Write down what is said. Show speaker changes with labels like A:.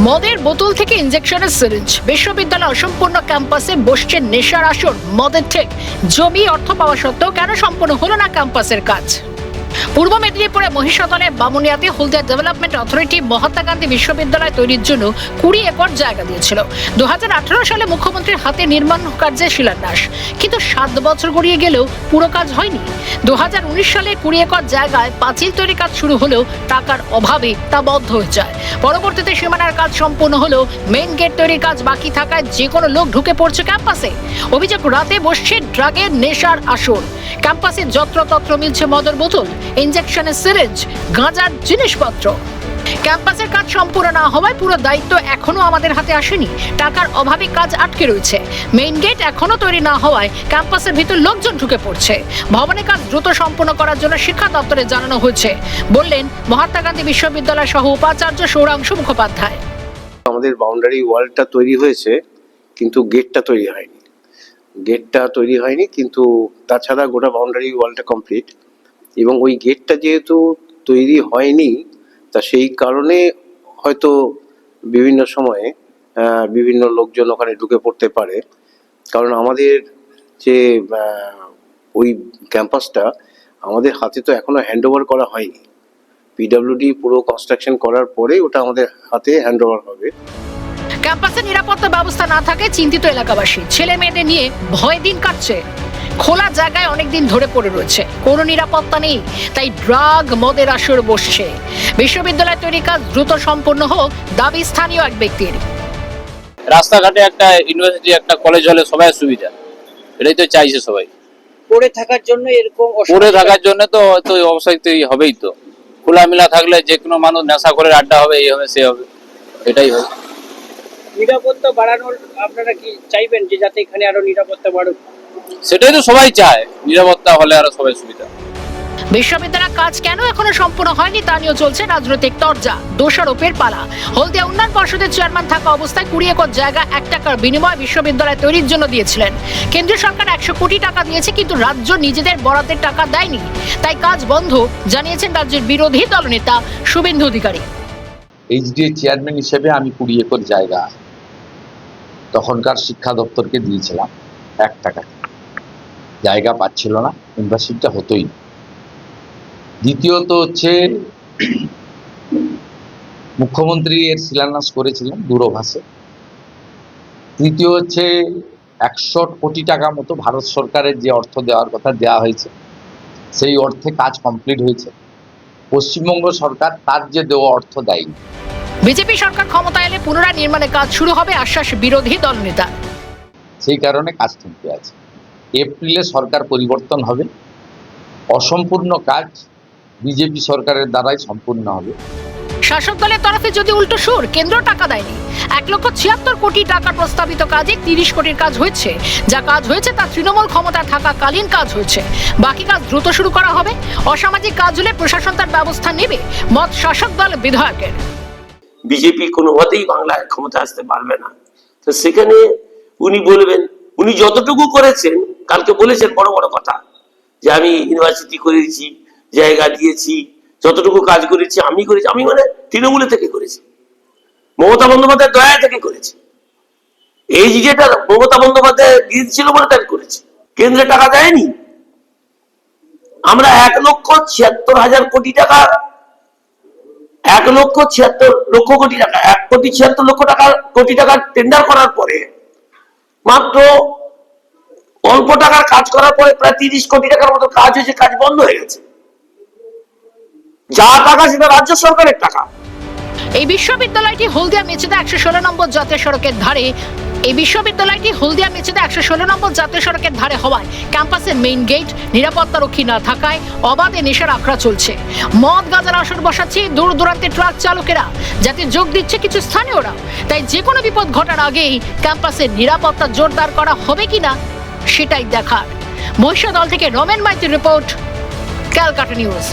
A: মদের বোতল থেকে ইনজেকশনের সিরিঞ্জ, বিশ্ববিদ্যালয় অসম্পূর্ণ ক্যাম্পাসে বসছে নেশার আসর। মদের ঠিক জমি অর্থ পাওয়া সত্ত্বেও কেন সম্পূর্ণ হলো না ক্যাম্পাসের কাজ? পূর্ব মেদিনীপুরে মহিষাদলে বামুনিয়াতে হলদিয়া ডেভেলপমেন্ট অথরিটি মহাত্মা গান্ধী বিশ্ববিদ্যালয় তৈরির জন্য 20 একর জায়গা দিয়েছিল। 2018 সালে মুখ্যমন্ত্রীর হাতে নির্মাণ কার্যের শিলান্যাস, কিন্তু 7 বছর গড়িয়ে গেলেও পুরো কাজ হয়নি। 2019 সালে 20 একর জায়গায় পাঁচিল তৈরি কাজ শুরু হলেও টাকার অভাবে তা বন্ধ হয়ে যায়। পরবর্তীতে সীমানার কাজ সম্পূর্ণ হলেও মেইন গেট তৈরির কাজ বাকি থাকায় যে কোনো লোক ঢুকে পড়ছে ক্যাম্পাসে। অভিযোগ, রাতে বসছে ড্রাগের নেশার আসর। ক্যাম্পাসে যত্রতত্র মিলছে মদের বোতল, ইনজেকশনের সিরিঞ্জ, গাঁজার জিনিসপত্র। ক্যাম্পাসের কাজ সম্পূর্ণ না হওয়ায় পুরো দায়িত্ব এখনো আমাদের হাতে আসেনি। টাকার অভাবে কাজ আটকে রয়েছে। মেইন গেট এখনো তৈরি না হওয়ায় ক্যাম্পাসের ভিতর লোকজন ঢুকে পড়ছে। ভবনের কাজ দ্রুত সম্পূর্ণ করার জন্য শিক্ষা দপ্তরে জানানো হয়েছে, বললেন মহাত্মা গান্ধী বিশ্ববিদ্যালয় সহ উপাচার্য সৌরাংশু মুখোপাধ্যায়।
B: আমাদের বাউন্ডারি ওয়ালটা তৈরি হয়েছে, কিন্তু গেটটা তৈরি হয়নি। কিন্তু তাছাড়া গোটা বাউন্ডারি ওয়ালটা কমপ্লিট, এবং ওই গেটটা যেহেতু তৈরি হয়নি, তা সেই কারণে হয়তো বিভিন্ন সময়ে বিভিন্ন লোকজন ওখানে ঢুকে পড়তে পারে। কারণ আমাদের যে ওই ক্যাম্পাসটা আমাদের হাতে তো এখনো হ্যান্ড ওভার করা হয়নি। পিডব্লিউডি পুরো কনস্ট্রাকশন করার পরে ওটা আমাদের হাতে হ্যান্ড ওভার হবে।
A: ক্যাম্পাসে নিরাপত্তা ব্যবস্থা না থাকে চিন্তিত এলাকাবাসী। ছেলে মেয়েদের নিয়ে ভয় দিন কাটছে। খোলা জায়গায় অনেকদিন ধরে পড়ে রয়েছে, কোনো নিরাপত্তা নেই, তাই ড্রাগ মদের আসর বসছে। বিশ্ববিদ্যালয় তৈরির কাজ দ্রুত সম্পন্ন হোক দাবি স্থানীয় এক ব্যক্তির।
C: রাস্তাঘাটে একটা ইউনিভার্সিটি, একটা কলেজ হলে সবাই সুবিধা, এটাই তো চাইছে সবাই।
D: পড়ে থাকার জন্য এরকম
C: পড়ে থাকার জন্য তো অবশ্যই হবেই। তো খোলামেলা থাকলে যে কোনো মানুষ নেশা করে আড্ডা হবে, এই হবে সে হবে, এটাই হয়।
D: নিরাপত্তা বাড়ানোর আপনারা কি চাইবেন যে যাতে এখানে আরো নিরাপত্তা বাড়ুক?
C: সেটাই তো সবাই চায়, নিরাপত্তা হলে আরো সবাই সুবিধা।
A: বিশ্ববিদ্যালয়ের কাজ কেন এখনো সম্পূর্ণ হয়নি তা নিয়ে চলছে রাজনৈতিক তরজা, দোষারোপের পালা। হলদিয়া উন্নয়ন পর্ষদের চেয়ারম্যান থাকা অবস্থায় 20 একর জায়গা 1 টাকার বিনিময়ে বিশ্ববিদ্যালয় তৈরির জন্য দিয়েছিলেন। কেন্দ্রীয় সরকার 100 কোটি টাকা দিয়েছে, কিন্তু রাজ্য নিজেদের বরাদ্দের টাকা দেয়নি, তাই কাজ বন্ধ, জানিয়েছেন রাজ্যের বিরোধী দলনেতা শুভেন্দু অধিকারী।
E: এইচডিএ চেয়ারম্যান হিসেবে আমি 20 একর জায়গা তখনকার শিক্ষা দপ্তরকে দিয়েছিলাম 1 টাকা। জায়গা পাচ্ছিল না, ইউনিভার্সিটিটা হতোই না। দ্বিতীয়ত হচ্ছে মুখ্যমন্ত্রী এর শিলান্যাস করেছিলেন দূরভাষে। তৃতীয় হচ্ছে 100 কোটি টাকা মতো ভারত সরকারের যে অর্থ দেওয়ার কথা দেওয়া হয়েছে, সেই অর্থে কাজ কমপ্লিট হয়েছে। পশ্চিমবঙ্গ সরকার তার যে দেওয়া অর্থ দেয়নি।
A: বিজেপি সরকার ক্ষমতা এলে পুনরায় নির্মাণের কাজ শুরু হবে, আশ্বাস বিরোধী দলনেতা।
E: সেই কারণে কাজ থমকে আছে। এপ্রিলে সরকার পরিবর্তন হবে, অসম্পূর্ণ কাজ বিজেপি সরকারের দ্বারাই সম্পূর্ণ হবে।
A: শাসক দলের তরফে যদি উল্টো সুর, কেন্দ্র টাকা দেয়নি। 1,76 কোটি টাকার প্রস্তাবিত কাজে 30 কোটির কাজ হয়েছে। যা কাজ হয়েছে তা তৃণমূল ক্ষমতায় থাকাকালীন কাজ হয়েছে। বাকি কাজ দ্রুত শুরু করা হবে। অসামাজিক কাজ হলে প্রশাসন তার ব্যবস্থা নেবে, মত শাসক দল বিধায়কের।
F: বিজেপি কোনোভাবেই বাংলায় ক্ষমতা আসতে পারবে না। তো সেখানে উনি বলবেন, উনি যতটুকু করেছেন, কালকে বলেছেন বড় বড় কথা, যে আমি ইউনিভার্সিটি করেছি, জায়গা দিয়েছি, যতটুকু কাজ করেছি আমি করেছি। আমি মানে তৃণমূলে থেকে করেছি, মমতা বন্দ্যোপাধ্যায় দয়া থেকে করেছি। এই যেটা মমতা বন্দ্যোপাধ্যায় দিয়েছিল বলে তাই করেছি। কেন্দ্রে টাকা দেয়নি। আমরা 1,76,000 কোটি টাকা, 1,76,00,000 কোটি টাকা টেন্ডার করার পরে, মাত্র অল্প টাকার কাজ করার পরে প্রায় 30 কোটি টাকার মতো কাজ হয়েছে, কাজ বন্ধ হয়ে গেছে। যা টাকা সেটা রাজ্য সরকারের টাকা।
A: এই বিশ্ববিদ্যালয়টি হলদিয়া মেচেদা 116 নম্বর জাতীয় সড়কের ধারে হওয়ায় ক্যাম্পাসের মেইন গেট, নিরাপত্তারক্ষী না থাকায় অবাধে নেশার আখড়া চলছে। মদ গাঁজার আসর বসাচ্ছে দূর দূরান্তে ট্রাক চালকেরা, যাতে যোগ দিচ্ছে কিছু স্থানীয়রা। তাই যে কোনো বিপদ ঘটার আগেই ক্যাম্পাসের নিরাপত্তা জোরদার করা হবে কিনা সেটাই দেখার। মহিষাদল থেকে রমেন মাইতির রিপোর্ট, ক্যালকাটা নিউজ।